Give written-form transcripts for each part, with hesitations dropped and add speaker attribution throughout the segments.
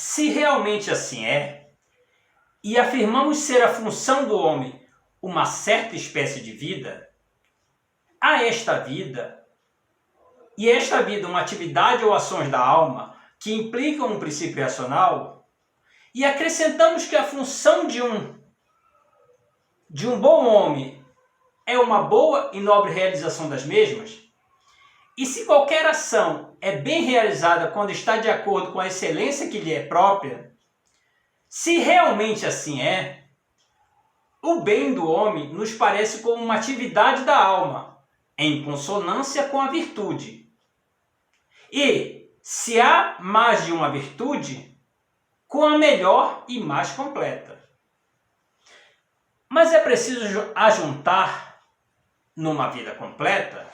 Speaker 1: Se realmente assim é, e afirmamos ser a função do homem uma certa espécie de vida, a esta vida, e esta vida uma atividade ou ações da alma que implicam um princípio racional, e acrescentamos que a função de um bom homem é uma boa e nobre realização das mesmas, e se qualquer ação é bem realizada quando está de acordo com a excelência que lhe é própria, se realmente assim é, o bem do homem nos parece como uma atividade da alma, em consonância com a virtude. E, se há mais de uma virtude, com a melhor e mais completa. Mas é preciso ajuntar numa vida completa?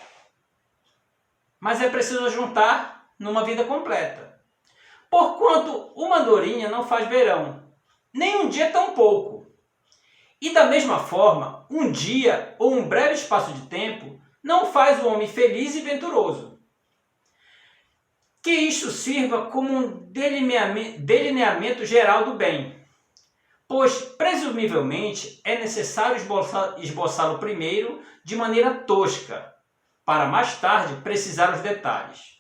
Speaker 1: Porquanto uma andorinha não faz verão, nem um dia tão pouco. E da mesma forma, um dia ou um breve espaço de tempo não faz o homem feliz e venturoso. Que isto sirva como um delineamento geral do bem, pois, presumivelmente, é necessário esboçá-lo primeiro de maneira tosca, para mais tarde precisar os detalhes.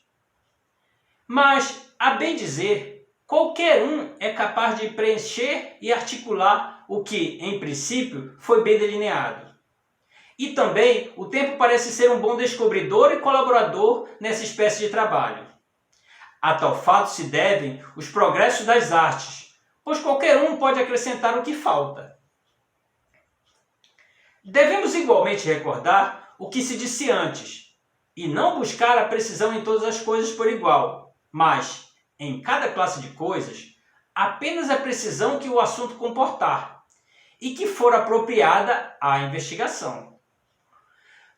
Speaker 1: Mas, a bem dizer, qualquer um é capaz de preencher e articular o que, em princípio, foi bem delineado. E também o tempo parece ser um bom descobridor e colaborador nessa espécie de trabalho. A tal fato se devem os progressos das artes, pois qualquer um pode acrescentar o que falta. Devemos igualmente recordar o que se disse antes, e não buscar a precisão em todas as coisas por igual, mas, em cada classe de coisas, apenas a precisão que o assunto comportar, e que for apropriada à investigação.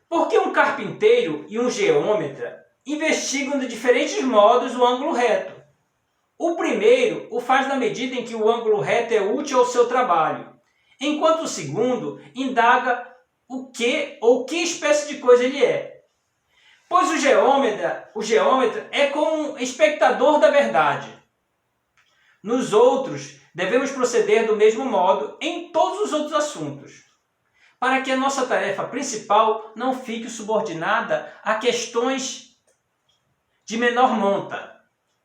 Speaker 1: Porque um carpinteiro e um geômetra investigam de diferentes modos o ângulo reto. O primeiro o faz na medida em que o ângulo reto é útil ao seu trabalho, enquanto o segundo indaga o que ou que espécie de coisa ele é. Pois o geômetra é como um espectador da verdade. Nos outros, devemos proceder do mesmo modo em todos os outros assuntos, para que a nossa tarefa principal não fique subordinada a questões de menor monta.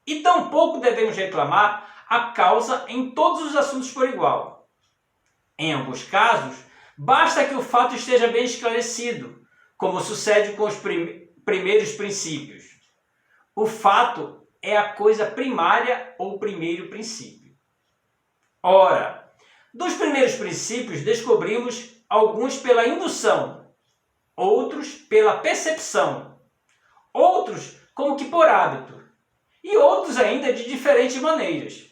Speaker 1: E tampouco devemos reclamar a causa em todos os assuntos por igual. Em alguns casos, basta que o fato esteja bem esclarecido, como sucede com os primeiros princípios. O fato é a coisa primária ou primeiro princípio. Ora, dos primeiros princípios descobrimos alguns pela indução, outros pela percepção, outros como que por hábito, e outros ainda de diferentes maneiras.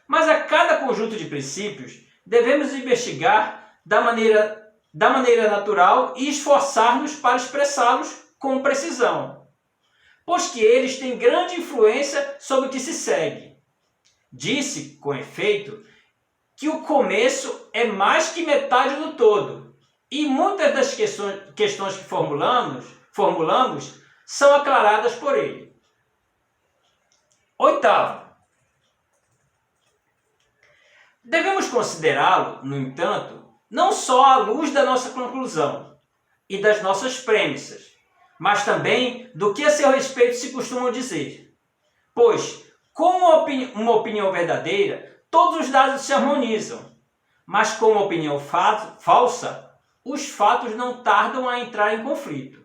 Speaker 1: Mas a cada conjunto de princípios devemos investigar da maneira natural e esforçar-nos para expressá-los com precisão, pois que eles têm grande influência sobre o que se segue. Disse, com efeito, que o começo é mais que metade do todo, e muitas das questões que formulamos são aclaradas por ele. Oitavo, devemos considerá-lo, no entanto, não só à luz da nossa conclusão e das nossas premissas, mas também do que a seu respeito se costuma dizer. Pois, com uma opinião verdadeira, todos os dados se harmonizam, mas com uma opinião falsa, os fatos não tardam a entrar em conflito.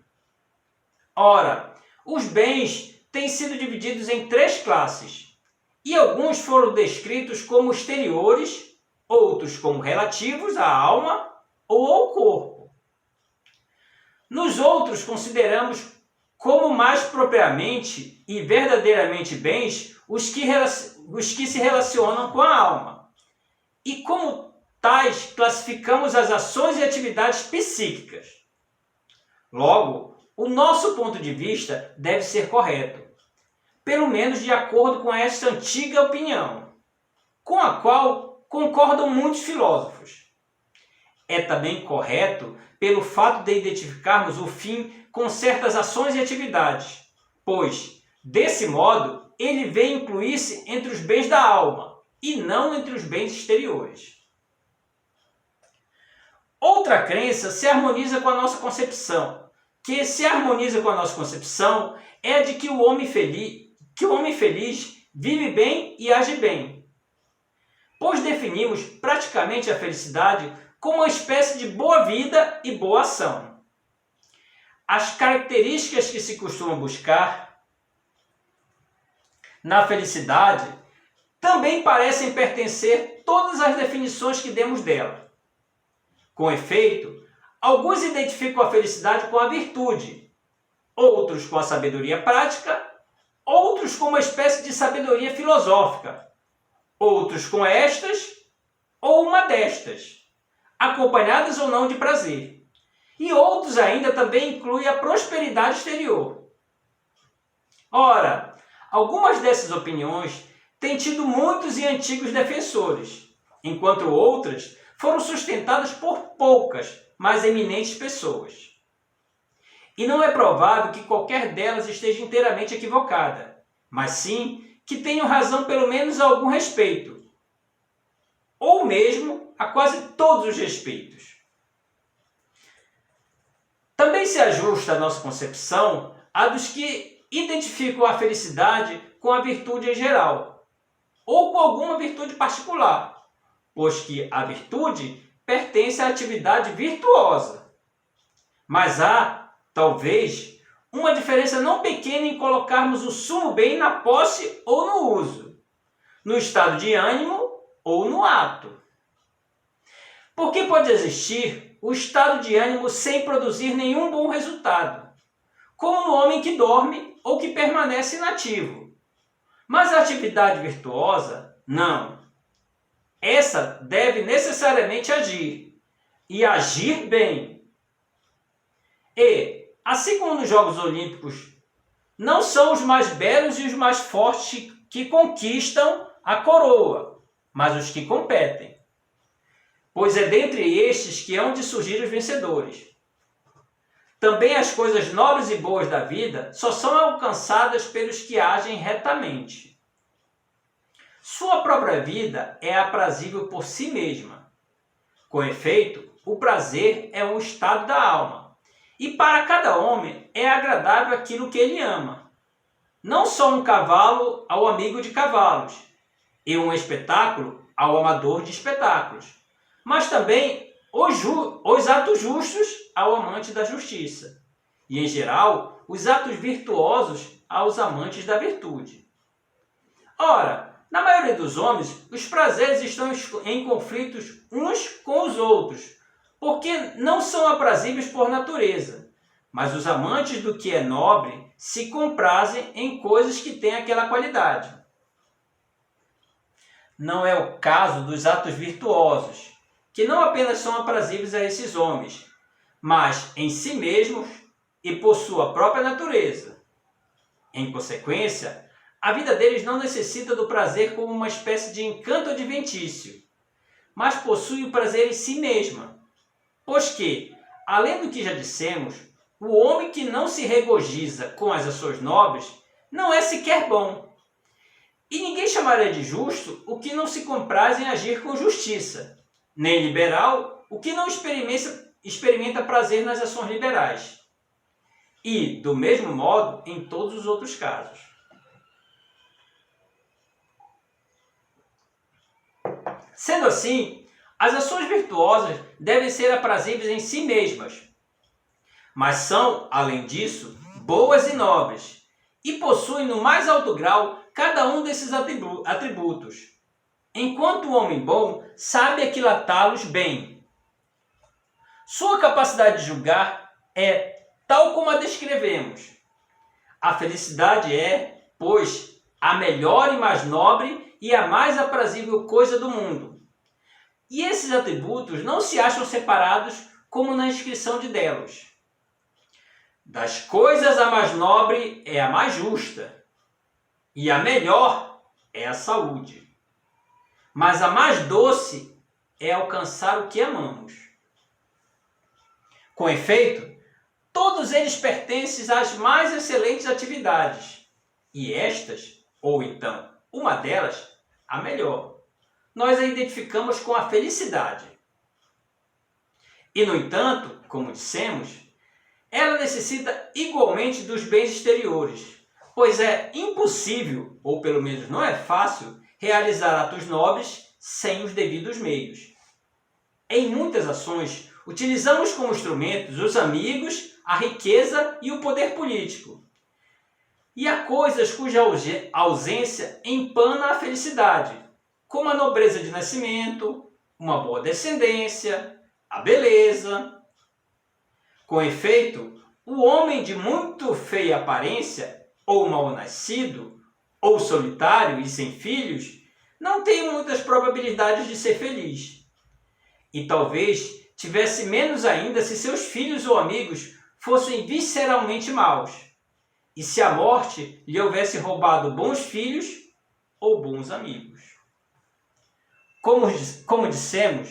Speaker 1: Ora, os bens têm sido divididos em 3 classes, e alguns foram descritos como exteriores, outros como relativos à alma ou ao corpo. Nos outros consideramos como mais propriamente e verdadeiramente bens os que se relacionam com a alma, e como tais classificamos as ações e atividades psíquicas. Logo, o nosso ponto de vista deve ser correto, pelo menos de acordo com esta antiga opinião, com a qual concordam muitos filósofos. É também correto pelo fato de identificarmos o fim com certas ações e atividades, pois, desse modo, ele vê incluir-se entre os bens da alma e não entre os bens exteriores. Outra crença se harmoniza com a nossa concepção, é a de que o homem feliz vive bem e age bem, pois definimos praticamente a felicidade como uma espécie de boa vida e boa ação. As características que se costumam buscar na felicidade também parecem pertencer todas as definições que demos dela. Com efeito, alguns identificam a felicidade com a virtude, outros com a sabedoria prática, outros com uma espécie de sabedoria filosófica, outros com estas ou uma destas, acompanhadas ou não de prazer. E outros ainda também incluem a prosperidade exterior. Ora, algumas dessas opiniões têm tido muitos e antigos defensores, enquanto outras foram sustentadas por poucas, mas eminentes pessoas. E não é provável que qualquer delas esteja inteiramente equivocada, mas sim que tenham razão pelo menos a algum respeito, ou mesmo a quase todos os respeitos. Também se ajusta a nossa concepção a dos que identificam a felicidade com a virtude em geral, ou com alguma virtude particular, pois que a virtude pertence à atividade virtuosa. Mas há, talvez, uma diferença não pequena em colocarmos o sumo bem na posse ou no uso, no estado de ânimo ou no ato. Porque pode existir o estado de ânimo sem produzir nenhum bom resultado, como no homem que dorme ou que permanece inativo. Mas a atividade virtuosa, não. Essa deve necessariamente agir, e agir bem. E, assim como nos Jogos Olímpicos, não são os mais belos e os mais fortes que conquistam a coroa, mas os que competem. Pois é dentre estes que hão de surgir os vencedores. Também as coisas nobres e boas da vida só são alcançadas pelos que agem retamente. Sua própria vida é aprazível por si mesma. Com efeito, o prazer é um estado da alma, e para cada homem é agradável aquilo que ele ama. Não só um cavalo ao amigo de cavalos, e um espetáculo ao amador de espetáculos, mas também os atos justos ao amante da justiça, e, em geral, os atos virtuosos aos amantes da virtude. Ora, na maioria dos homens, os prazeres estão em conflitos uns com os outros, porque não são aprazíveis por natureza, mas os amantes do que é nobre se comprazem em coisas que têm aquela qualidade. Não é o caso dos atos virtuosos, que não apenas são aprazíveis a esses homens, mas em si mesmos e por sua própria natureza. Em consequência, a vida deles não necessita do prazer como uma espécie de encanto adventício, mas possui o prazer em si mesma, pois que, além do que já dissemos, o homem que não se regozija com as ações nobres não é sequer bom. E ninguém chamaria de justo o que não se compraz em agir com justiça, nem liberal o que não experimenta prazer nas ações liberais. E, do mesmo modo, em todos os outros casos. Sendo assim, as ações virtuosas devem ser aprazíveis em si mesmas, mas são, além disso, boas e nobres, e possuem no mais alto grau cada um desses atributos, enquanto o homem bom sabe aquilatá-los bem. Sua capacidade de julgar é tal como a descrevemos. A felicidade é, pois, a melhor e mais nobre e a mais aprazível coisa do mundo. E esses atributos não se acham separados como na inscrição de Delos. Das coisas a mais nobre é a mais justa, e a melhor é a saúde. Mas a mais doce é alcançar o que amamos. Com efeito, todos eles pertencem às mais excelentes atividades, e estas ou então uma delas, a melhor. Nós a identificamos com a felicidade. E, no entanto, como dissemos, ela necessita igualmente dos bens exteriores, pois é impossível, ou pelo menos não é fácil, realizar atos nobres sem os devidos meios. Em muitas ações, utilizamos como instrumentos os amigos, a riqueza e o poder político. E há coisas cuja ausência empana a felicidade, como a nobreza de nascimento, uma boa descendência, a beleza. Com efeito, o homem de muito feia aparência, ou mal nascido, ou solitário e sem filhos, não tem muitas probabilidades de ser feliz. E talvez tivesse menos ainda se seus filhos ou amigos fossem visceralmente maus, e se a morte lhe houvesse roubado bons filhos ou bons amigos. Como dissemos,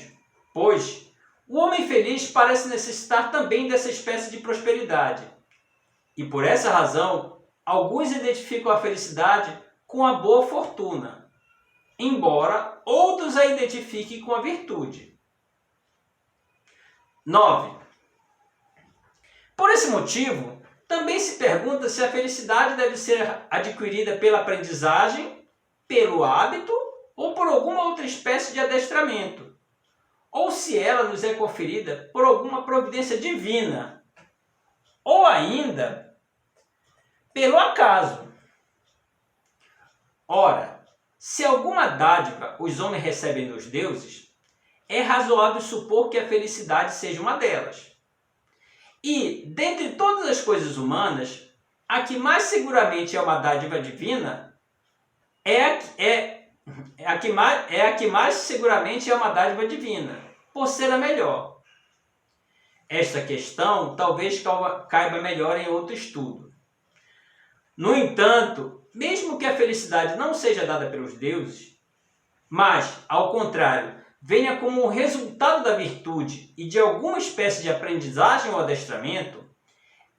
Speaker 1: pois, o homem feliz parece necessitar também dessa espécie de prosperidade. E por essa razão, alguns identificam a felicidade com a boa fortuna, embora outros a identifiquem com a virtude. 9. Por esse motivo, também se pergunta se a felicidade deve ser adquirida pela aprendizagem, pelo hábito ou por alguma outra espécie de adestramento, ou se ela nos é conferida por alguma providência divina, ou ainda pelo acaso. Ora, se alguma dádiva os homens recebem dos deuses, é razoável supor que a felicidade seja uma delas. E, dentre todas as humanas, a que mais seguramente é uma dádiva divina é a que mais seguramente é uma dádiva divina, por ser a melhor. Esta questão talvez caiba melhor em outro estudo. No entanto, mesmo que a felicidade não seja dada pelos deuses, mas, ao contrário, venha como um resultado da virtude e de alguma espécie de aprendizagem ou adestramento,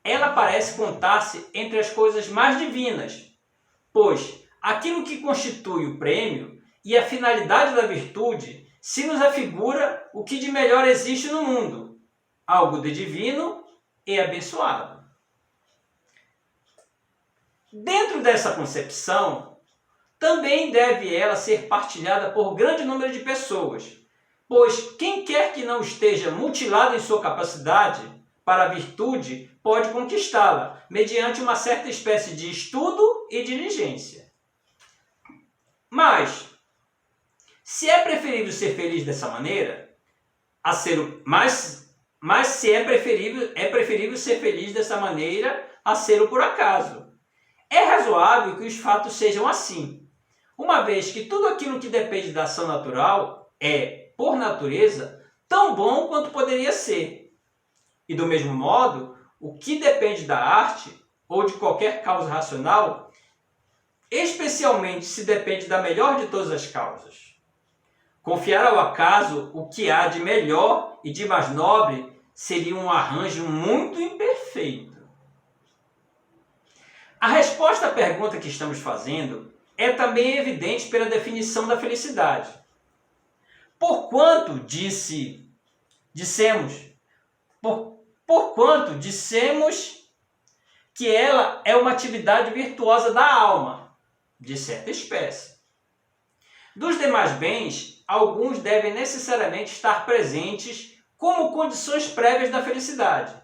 Speaker 1: ela parece contar-se entre as coisas mais divinas, pois aquilo que constitui o prêmio e a finalidade da virtude se nos afigura o que de melhor existe no mundo, algo de divino e abençoado. Dentro dessa concepção, também deve ela ser partilhada por grande número de pessoas, pois quem quer que não esteja mutilado em sua capacidade para a virtude pode conquistá-la, mediante uma certa espécie de estudo e diligência. Mas, se é preferível ser feliz dessa maneira, se é preferível ser feliz dessa maneira a ser por acaso. É razoável que os fatos sejam assim, uma vez que tudo aquilo que depende da ação natural é, por natureza, tão bom quanto poderia ser. E do mesmo modo, o que depende da arte ou de qualquer causa racional, especialmente se depende da melhor de todas as causas. Confiar ao acaso o que há de melhor e de mais nobre seria um arranjo muito imperfeito. A resposta à pergunta que estamos fazendo é também evidente pela definição da felicidade. Porquanto dissemos que ela é uma atividade virtuosa da alma, de certa espécie. Dos demais bens, alguns devem necessariamente estar presentes como condições prévias da felicidade,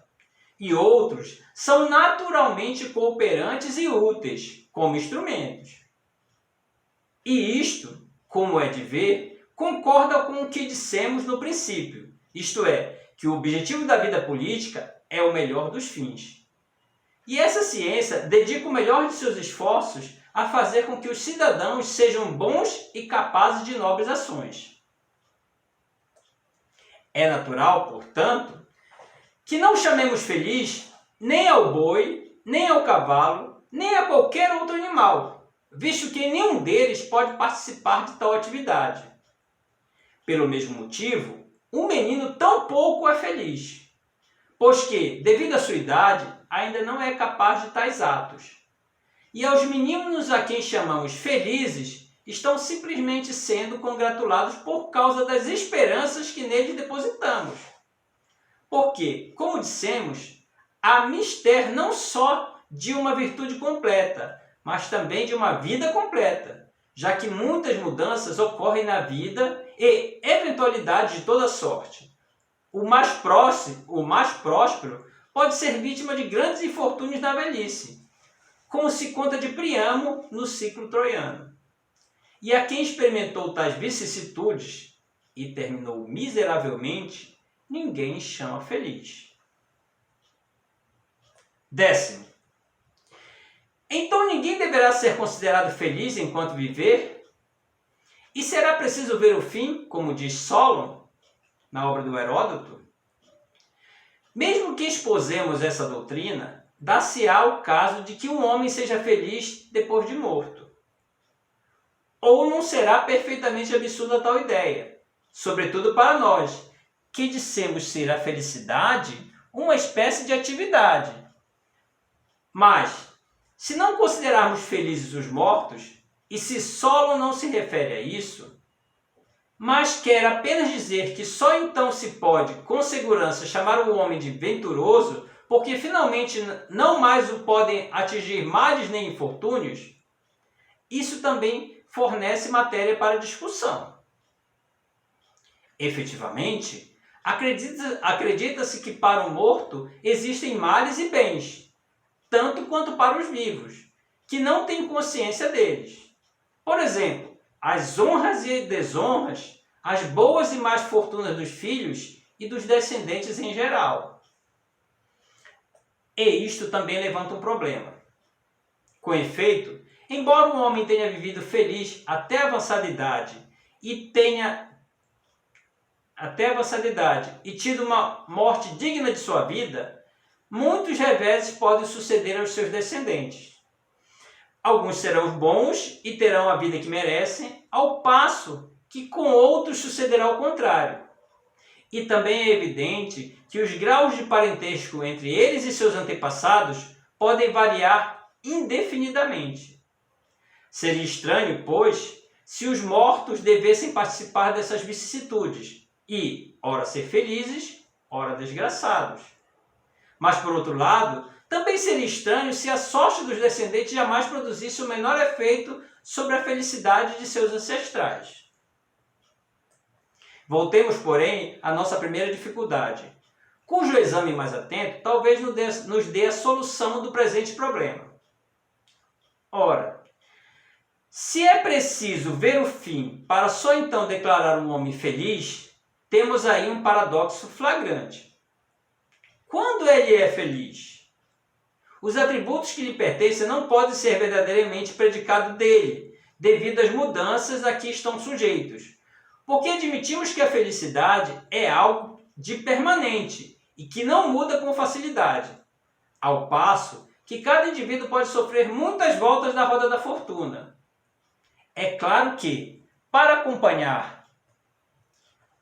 Speaker 1: e outros são naturalmente cooperantes e úteis como instrumentos. E isto, como é de ver, concorda com o que dissemos no princípio, isto é, que o objetivo da vida política é o melhor dos fins. E essa ciência dedica o melhor de seus esforços a fazer com que os cidadãos sejam bons e capazes de nobres ações. É natural, portanto, que não chamemos feliz nem ao boi, nem ao cavalo, nem a qualquer outro animal, visto que nenhum deles pode participar de tal atividade. Pelo mesmo motivo, um menino tampouco é feliz, pois que, devido à sua idade, ainda não é capaz de tais atos. e aos meninos a quem chamamos felizes estão simplesmente sendo congratulados por causa das esperanças que neles depositamos. Porque, como dissemos, há mister não só de uma virtude completa, mas também de uma vida completa, já que muitas mudanças ocorrem na vida e eventualidades de toda sorte. O mais próspero pode ser vítima de grandes infortúnios na velhice, como se conta de Príamo no ciclo troiano. E a quem experimentou tais vicissitudes e terminou miseravelmente, ninguém chama feliz. 10º. Então ninguém deverá ser considerado feliz enquanto viver? E será preciso ver o fim, como diz Solon, na obra do Heródoto? Mesmo que exposemos essa doutrina, dá-se-á o caso de que um homem seja feliz depois de morto. Ou não será perfeitamente absurda tal ideia, sobretudo para nós, que dissemos ser a felicidade uma espécie de atividade. Mas, se não considerarmos felizes os mortos, e se Solon não se refere a isso, mas quer apenas dizer que só então se pode, com segurança, chamar o homem de venturoso, porque finalmente não mais o podem atingir males nem infortúnios, isso também fornece matéria para discussão. Efetivamente, acredita-se que para o morto existem males e bens, tanto quanto para os vivos, que não têm consciência deles. Por exemplo, as honras e desonras, as boas e más fortunas dos filhos e dos descendentes em geral. E isto também levanta um problema. Com efeito, embora o homem tenha vivido feliz até a avançada idade e tido uma morte digna de sua vida, muitos reveses podem suceder aos seus descendentes. Alguns serão bons e terão a vida que merecem, ao passo que com outros sucederá o contrário. E também é evidente que os graus de parentesco entre eles e seus antepassados podem variar indefinidamente. Seria estranho, pois, se os mortos devessem participar dessas vicissitudes e, ora ser felizes, ora desgraçados. Mas, por outro lado, também seria estranho se a sorte dos descendentes jamais produzisse o menor efeito sobre a felicidade de seus ancestrais. Voltemos, porém, à nossa primeira dificuldade, cujo exame mais atento talvez nos dê a solução do presente problema. Ora, se é preciso ver o fim para só então declarar um homem feliz, temos aí um paradoxo flagrante. Quando ele é feliz? Os atributos que lhe pertencem não podem ser verdadeiramente predicados dele, devido às mudanças a que estão sujeitos. Porque admitimos que a felicidade é algo de permanente e que não muda com facilidade. Ao passo que cada indivíduo pode sofrer muitas voltas na roda da fortuna. É claro que, para acompanhar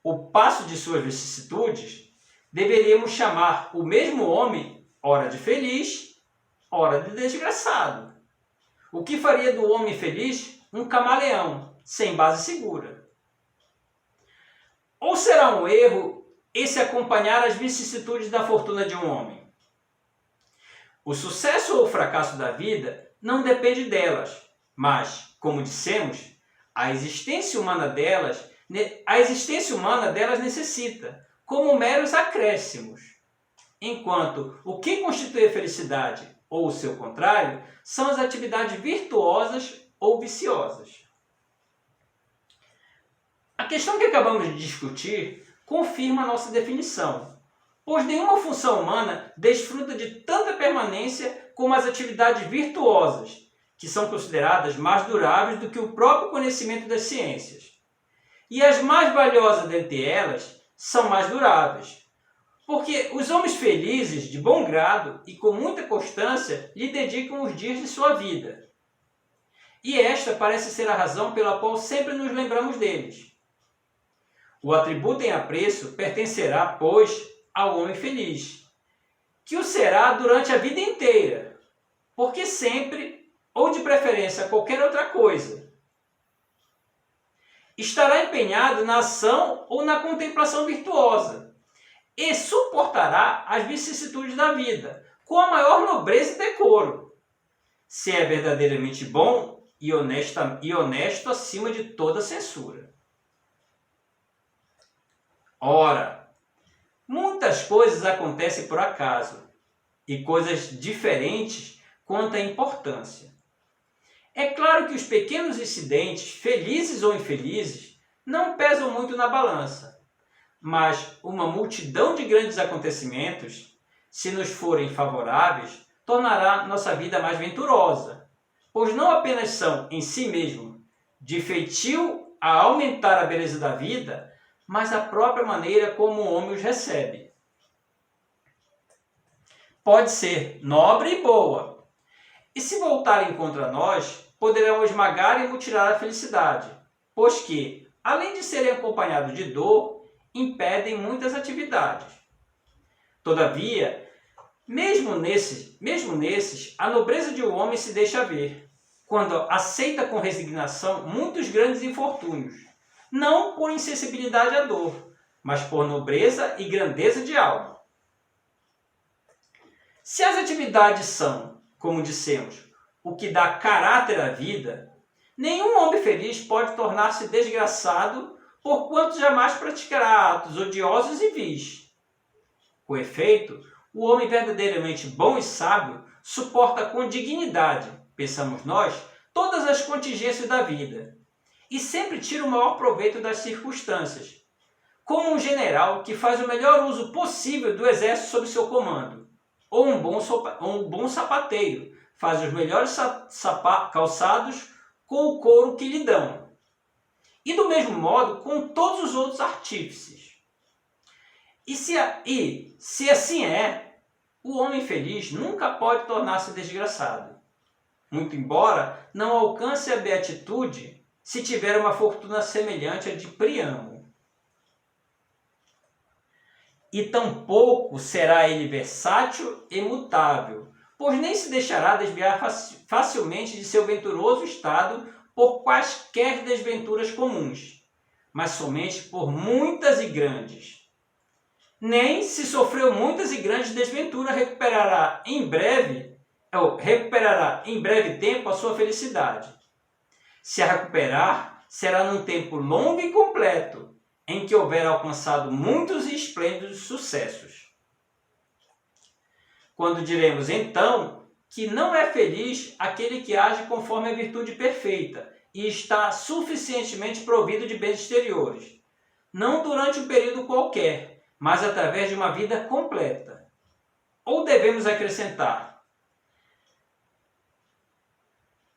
Speaker 1: o passo de suas vicissitudes, deveríamos chamar o mesmo homem, ora de feliz, ora de desgraçado. O que faria do homem feliz um camaleão, sem base segura? Ou será um erro esse acompanhar as vicissitudes da fortuna de um homem? O sucesso ou o fracasso da vida não depende delas, mas, como dissemos, a existência humana delas necessita, como meros acréscimos. Enquanto o que constitui a felicidade, ou o seu contrário, são as atividades virtuosas ou viciosas. A questão que acabamos de discutir confirma a nossa definição, pois nenhuma função humana desfruta de tanta permanência como as atividades virtuosas, que são consideradas mais duráveis do que o próprio conhecimento das ciências. E as mais valiosas dentre elas são mais duráveis, porque os homens felizes, de bom grado e com muita constância, lhe dedicam os dias de sua vida. E esta parece ser a razão pela qual sempre nos lembramos deles. O atributo em apreço pertencerá, pois, ao homem feliz, que o será durante a vida inteira, porque sempre ou de preferência qualquer outra coisa. Estará empenhado na ação ou na contemplação virtuosa e suportará as vicissitudes da vida com a maior nobreza e decoro, se é verdadeiramente bom e honesto acima de toda censura. Ora, muitas coisas acontecem por acaso, e coisas diferentes quanto à importância. É claro que os pequenos incidentes, felizes ou infelizes, não pesam muito na balança, mas uma multidão de grandes acontecimentos, se nos forem favoráveis, tornará nossa vida mais venturosa, pois não apenas são, em si mesmo, de feitio a aumentar a beleza da vida, mas a própria maneira como o homem os recebe. Pode ser nobre e boa, e se voltarem contra nós, poderão esmagar e mutilar a felicidade, pois que, além de serem acompanhados de dor, impedem muitas atividades. Todavia, mesmo nesses, a nobreza de um homem se deixa ver, quando aceita com resignação muitos grandes infortúnios, não por insensibilidade à dor, mas por nobreza e grandeza de alma. Se as atividades são, como dissemos, o que dá caráter à vida, nenhum homem feliz pode tornar-se desgraçado, porquanto jamais praticará atos odiosos e vis. Com efeito, o homem verdadeiramente bom e sábio suporta com dignidade, pensamos nós, todas as contingências da vida, e sempre tira o maior proveito das circunstâncias, como um general que faz o melhor uso possível do exército sob seu comando, ou um bom sapateiro faz os melhores calçados com o couro que lhe dão. E do mesmo modo com todos os outros artífices. E se assim é, o homem feliz nunca pode tornar-se desgraçado, muito embora não alcance a beatitude se tiver uma fortuna semelhante à de Príamo. E tampouco será ele versátil e mutável, pois nem se deixará desviar facilmente de seu venturoso estado por quaisquer desventuras comuns, mas somente por muitas e grandes. Nem, se sofreu muitas e grandes desventuras, recuperará em breve tempo a sua felicidade. Se a recuperar, será num tempo longo e completo, em que houver alcançado muitos e esplêndidos sucessos. Quando diremos, então, que não é feliz aquele que age conforme a virtude perfeita e está suficientemente provido de bens exteriores, não durante um período qualquer, mas através de uma vida completa. Ou devemos acrescentar,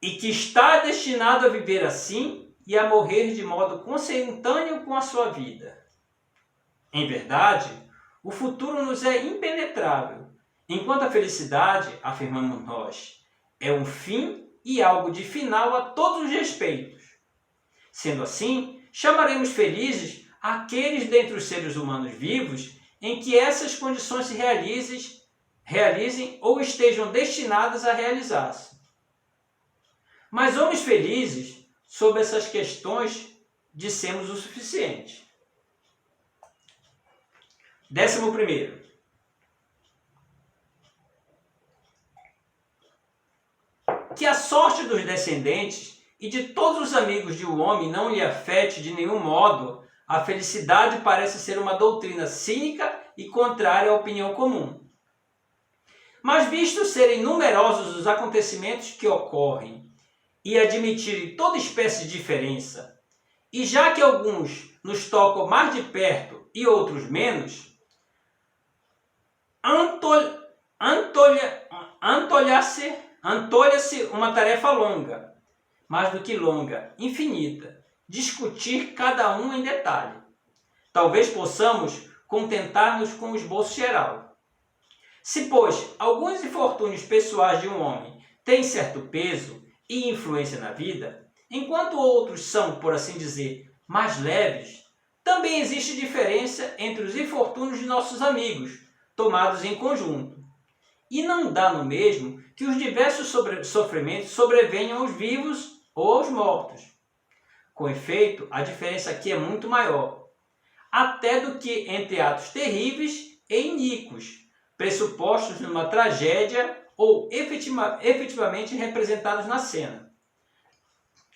Speaker 1: e que está destinado a viver assim e a morrer de modo consentâneo com a sua vida. Em verdade, o futuro nos é impenetrável, enquanto a felicidade, afirmamos nós, é um fim e algo de final a todos os respeitos. Sendo assim, chamaremos felizes aqueles dentre os seres humanos vivos em que essas condições se realizem ou estejam destinadas a realizar-se. Mas homens felizes, sobre essas questões, dissemos o suficiente. 11º. Que a sorte dos descendentes e de todos os amigos de um homem não lhe afete de nenhum modo, a felicidade parece ser uma doutrina cínica e contrária à opinião comum. Mas visto serem numerosos os acontecimentos que ocorrem e admitirem toda espécie de diferença, e já que alguns nos tocam mais de perto e outros menos, antolha-se uma tarefa longa, mais do que longa, infinita, discutir cada um em detalhe. Talvez possamos contentar-nos com o esboço geral. Se, pois, alguns infortúnios pessoais de um homem têm certo peso e influência na vida, enquanto outros são, por assim dizer, mais leves, também existe diferença entre os infortúnios de nossos amigos, tomados em conjunto. E não dá no mesmo que os diversos sofrimentos sobrevenham aos vivos ou aos mortos. Com efeito, a diferença aqui é muito maior, até do que entre atos terríveis e iníquos, pressupostos numa tragédia ou efetivamente representados na cena.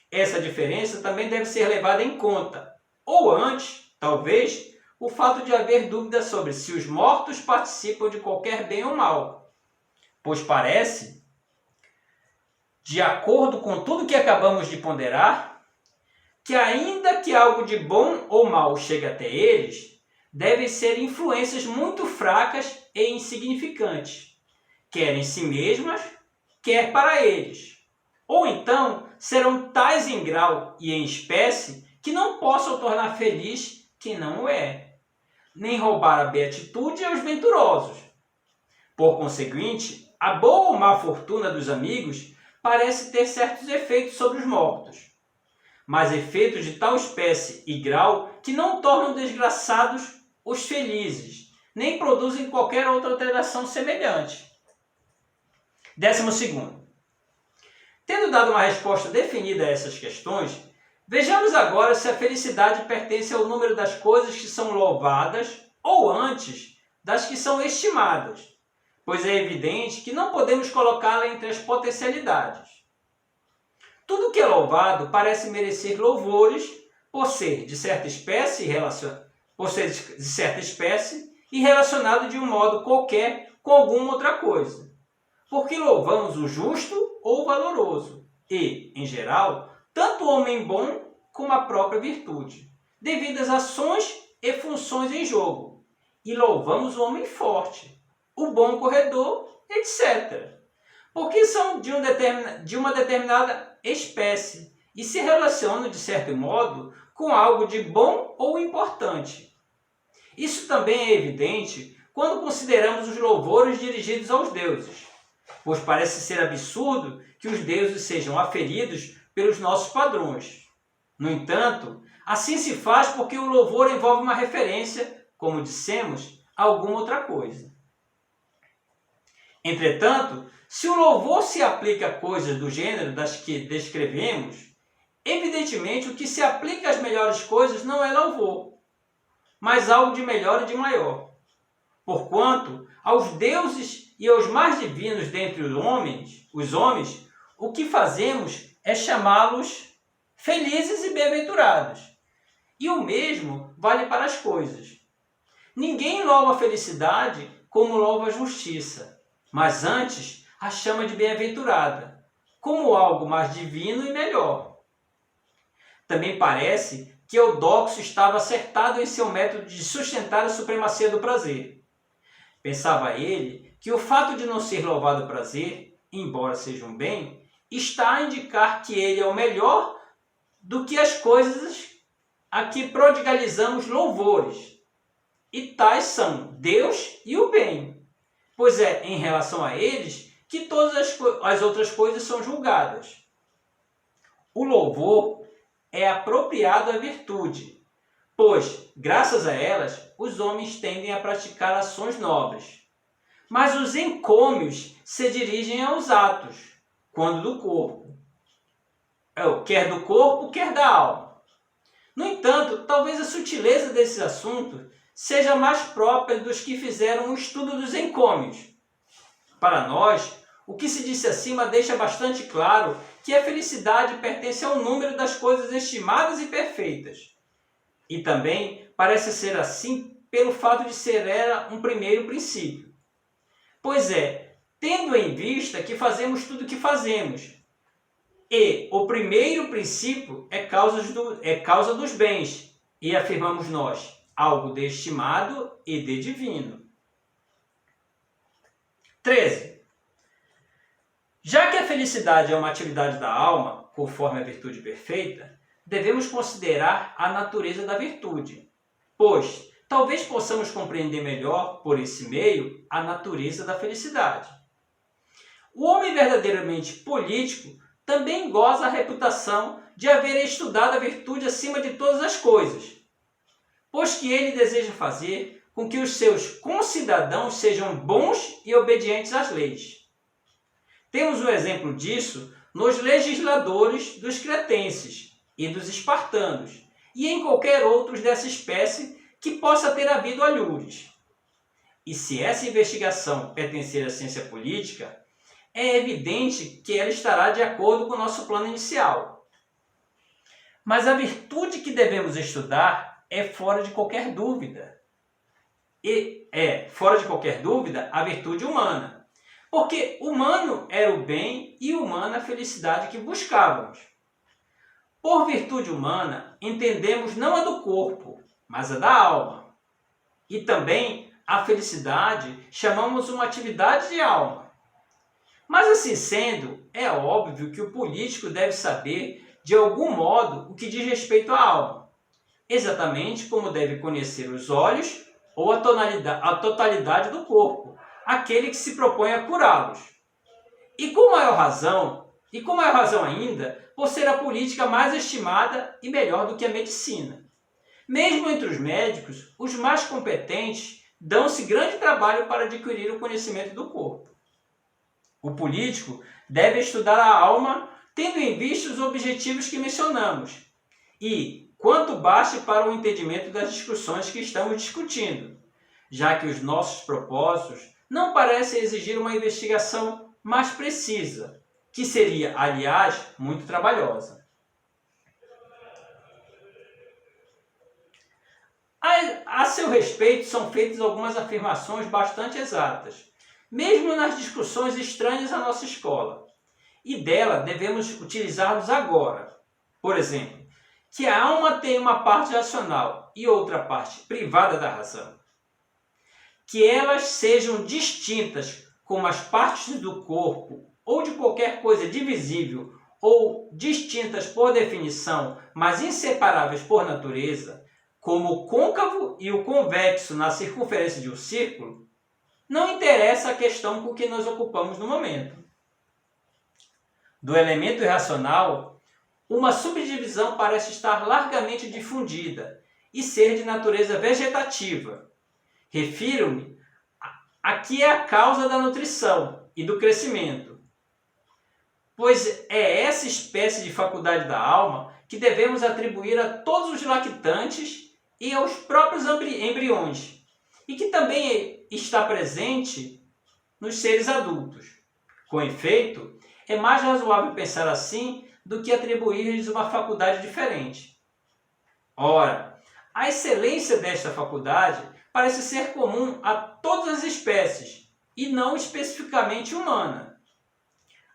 Speaker 1: Essa diferença também deve ser levada em conta, ou antes, talvez, o fato de haver dúvida sobre se os mortos participam de qualquer bem ou mal, pois parece, de acordo com tudo que acabamos de ponderar, que ainda que algo de bom ou mal chegue até eles, devem ser influências muito fracas e insignificantes, quer em si mesmas, quer para eles. Ou então serão tais em grau e em espécie que não possam tornar feliz quem não o é, nem roubar a beatitude aos venturosos. Por conseguinte, a boa ou má fortuna dos amigos parece ter certos efeitos sobre os mortos, mas efeitos de tal espécie e grau que não tornam desgraçados os felizes, nem produzem qualquer outra alteração semelhante. 12º. Tendo dado uma resposta definida a essas questões, vejamos agora se a felicidade pertence ao número das coisas que são louvadas ou antes das que são estimadas, pois é evidente que não podemos colocá-la entre as potencialidades. Tudo que é louvado parece merecer louvores por ser de certa espécie e relacionado de um modo qualquer com alguma outra coisa, porque louvamos o justo ou valoroso e, em geral, tanto o homem bom como a própria virtude, devido às ações e funções em jogo, e louvamos o homem forte, o bom corredor, etc., porque são de uma determinada espécie e se relacionam, de certo modo, com algo de bom ou importante. Isso também é evidente quando consideramos os louvores dirigidos aos deuses, pois parece ser absurdo que os deuses sejam aferidos pelos nossos padrões. No entanto, assim se faz porque o louvor envolve uma referência, como dissemos, a alguma outra coisa. Entretanto, se o louvor se aplica a coisas do gênero das que descrevemos, evidentemente o que se aplica às melhores coisas não é louvor, mas algo de melhor e de maior. Porquanto, aos deuses e aos mais divinos dentre os homens, o que fazemos é chamá-los felizes e bem-aventurados. E o mesmo vale para as coisas. Ninguém louva a felicidade como louva a justiça, mas antes a chama de bem-aventurada, como algo mais divino e melhor. Também parece que Eudoxo estava acertado em seu método de sustentar a supremacia do prazer. Pensava ele que o fato de não ser louvado o prazer, embora seja um bem, está a indicar que ele é o melhor do que as coisas a que prodigalizamos louvores. E tais são Deus e o bem, pois é em relação a eles que todas as outras coisas são julgadas. O louvor é apropriado à virtude, pois, graças a elas, os homens tendem a praticar ações nobres. Mas os encômios se dirigem aos atos, quando do corpo. Quer do corpo, quer da alma. No entanto, talvez a sutileza desse assunto seja mais própria dos que fizeram um estudo dos encômios. Para nós, o que se disse acima deixa bastante claro que a felicidade pertence ao número das coisas estimadas e perfeitas. E também parece ser assim pelo fato de ser ela um primeiro princípio. Pois é, tendo em vista que fazemos tudo o que fazemos, e o primeiro princípio é causa dos bens, e afirmamos nós, algo de estimado e de divino. 13. Já que a felicidade é uma atividade da alma, conforme a virtude perfeita, devemos considerar a natureza da virtude, pois talvez possamos compreender melhor, por esse meio, a natureza da felicidade. O homem verdadeiramente político também goza a reputação de haver estudado a virtude acima de todas as coisas, pois que ele deseja fazer com que os seus concidadãos sejam bons e obedientes às leis. Temos um exemplo disso nos legisladores dos cretenses e dos espartanos, e em qualquer outro dessa espécie que possa ter havido alhures. E se essa investigação pertencer à ciência política, é evidente que ela estará de acordo com o nosso plano inicial. Mas a virtude que devemos estudar é fora de qualquer dúvida. E é, fora de qualquer dúvida, a virtude humana. Porque humano era o bem e humana a felicidade que buscávamos. Por virtude humana, entendemos não a do corpo, mas a da alma. E também a felicidade chamamos uma atividade de alma. Mas assim sendo, é óbvio que o político deve saber, de algum modo, o que diz respeito à alma. Exatamente como deve conhecer os olhos ou a totalidade do corpo, aquele que se propõe a curá-los. E com maior razão ainda, por ser a política mais estimada e melhor do que a medicina. Mesmo entre os médicos, os mais competentes dão-se grande trabalho para adquirir o conhecimento do corpo. O político deve estudar a alma, tendo em vista os objetivos que mencionamos, e quanto baste para o entendimento das discussões que estamos discutindo, já que os nossos propósitos não parecem exigir uma investigação mais precisa, que seria, aliás, muito trabalhosa. A seu respeito, são feitas algumas afirmações bastante exatas, mesmo nas discussões estranhas à nossa escola, e dela devemos utilizar-nos agora. Por exemplo, que a alma tem uma parte racional e outra parte privada da razão. Que elas sejam distintas como as partes do corpo ou de qualquer coisa divisível ou distintas por definição, mas inseparáveis por natureza, como o côncavo e o convexo na circunferência de um círculo, não interessa a questão com que nos ocupamos no momento. Do elemento irracional, uma subdivisão parece estar largamente difundida e ser de natureza vegetativa. Refiro-me a que é a causa da nutrição e do crescimento, pois é essa espécie de faculdade da alma que devemos atribuir a todos os lactantes e aos próprios embriões, e que também está presente nos seres adultos. Com efeito, é mais razoável pensar assim do que atribuir-lhes uma faculdade diferente. Ora, a excelência desta faculdade parece ser comum a todas as espécies e não especificamente humana.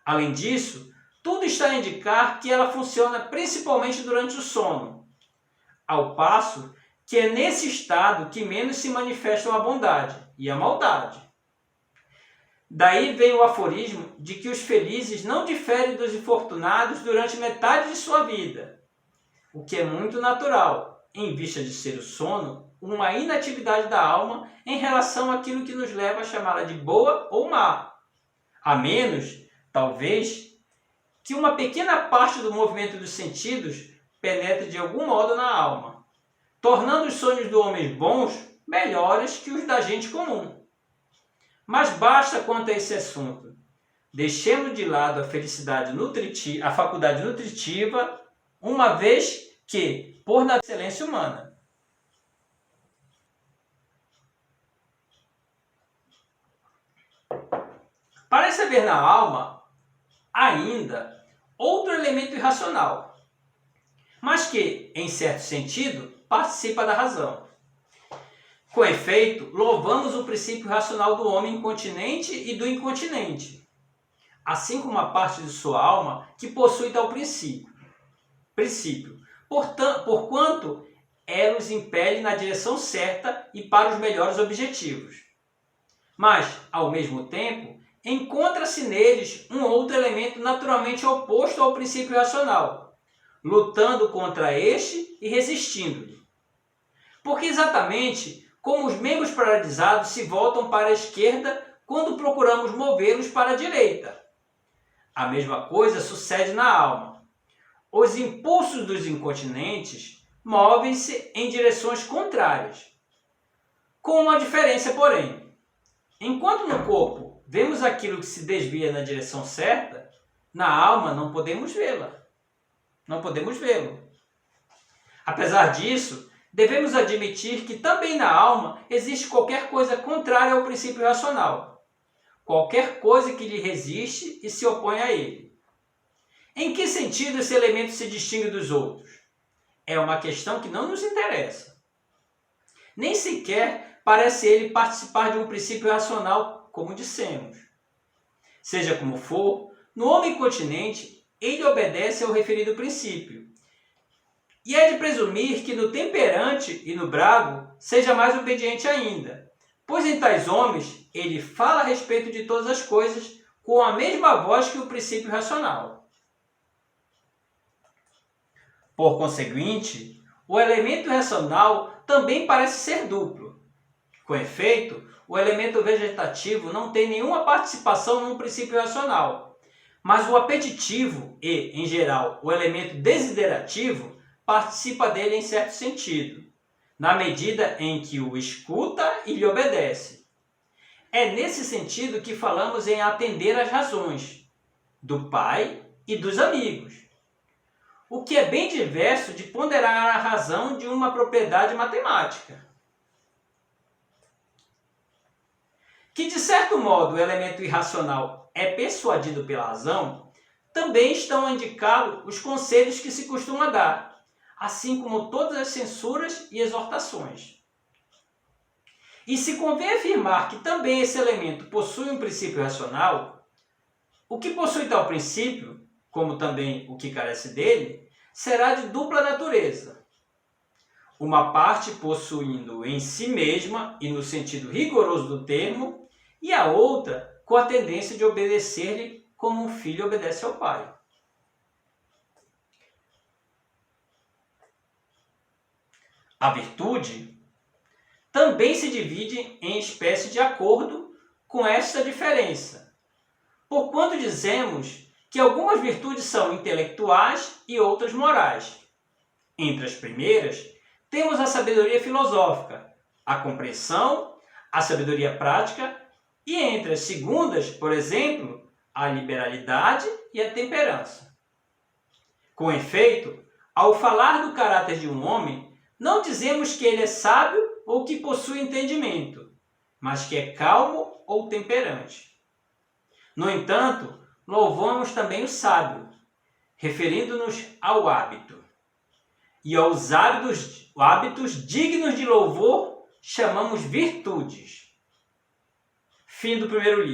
Speaker 1: Além disso, tudo está a indicar que ela funciona principalmente durante o sono, ao passo que é nesse estado que menos se manifestam a bondade e a maldade. Daí vem o aforismo de que os felizes não diferem dos infortunados durante metade de sua vida, o que é muito natural, em vista de ser o sono uma inatividade da alma em relação àquilo que nos leva a chamá-la de boa ou má, a menos, talvez, que uma pequena parte do movimento dos sentidos penetre de algum modo na alma, tornando os sonhos dos homens bons melhores que os da gente comum. Mas basta quanto a esse assunto. Deixemos de lado a faculdade nutritiva, uma vez que, por na excelência humana. Parece haver na alma, ainda, outro elemento irracional, mas que, em certo sentido, participa da razão. Com efeito, louvamos o princípio racional do homem continente e do incontinente, assim como a parte de sua alma que possui tal princípio. Porquanto ela os impele na direção certa e para os melhores objetivos. Mas, ao mesmo tempo, encontra-se neles um outro elemento naturalmente oposto ao princípio racional, lutando contra este e resistindo-lhe. Porque exatamente como os membros paralisados se voltam para a esquerda quando procuramos movê-los para a direita. A mesma coisa sucede na alma. Os impulsos dos incontinentes movem-se em direções contrárias. Com uma diferença, porém. Enquanto no corpo vemos aquilo que se desvia na direção certa, na alma não podemos vê-la. Não podemos vê-lo. Apesar disso, devemos admitir que também na alma existe qualquer coisa contrária ao princípio racional. Qualquer coisa que lhe resiste e se opõe a ele. Em que sentido esse elemento se distingue dos outros? É uma questão que não nos interessa. Nem sequer parece ele participar de um princípio racional, como dissemos. Seja como for, no homem continente, ele obedece ao referido princípio. E é de presumir que no temperante e no bravo seja mais obediente ainda, pois em tais homens ele fala a respeito de todas as coisas com a mesma voz que o princípio racional. Por conseguinte, o elemento racional também parece ser duplo. Com efeito, o elemento vegetativo não tem nenhuma participação no princípio racional, mas o apetitivo e, em geral, o elemento desiderativo participa dele em certo sentido, na medida em que o escuta e lhe obedece. É nesse sentido que falamos em atender às razões do pai e dos amigos, o que é bem diverso de ponderar a razão de uma propriedade matemática. Que de certo modo o elemento irracional é persuadido pela razão, também estão a indicá-lo os conselhos que se costuma dar, assim como todas as censuras e exortações. E se convém afirmar que também esse elemento possui um princípio racional, o que possui tal princípio, como também o que carece dele, será de dupla natureza. Uma parte possuindo em si mesma e no sentido rigoroso do termo, e a outra com a tendência de obedecer-lhe como um filho obedece ao pai. A virtude também se divide em espécies de acordo com esta diferença, porquanto dizemos que algumas virtudes são intelectuais e outras morais. Entre as primeiras, temos a sabedoria filosófica, a compreensão, a sabedoria prática, e entre as segundas, por exemplo, a liberalidade e a temperança. Com efeito, ao falar do caráter de um homem, não dizemos que ele é sábio ou que possui entendimento, mas que é calmo ou temperante. No entanto, louvamos também o sábio, referindo-nos ao hábito. E aos hábitos dignos de louvor chamamos virtudes. Fim do primeiro livro.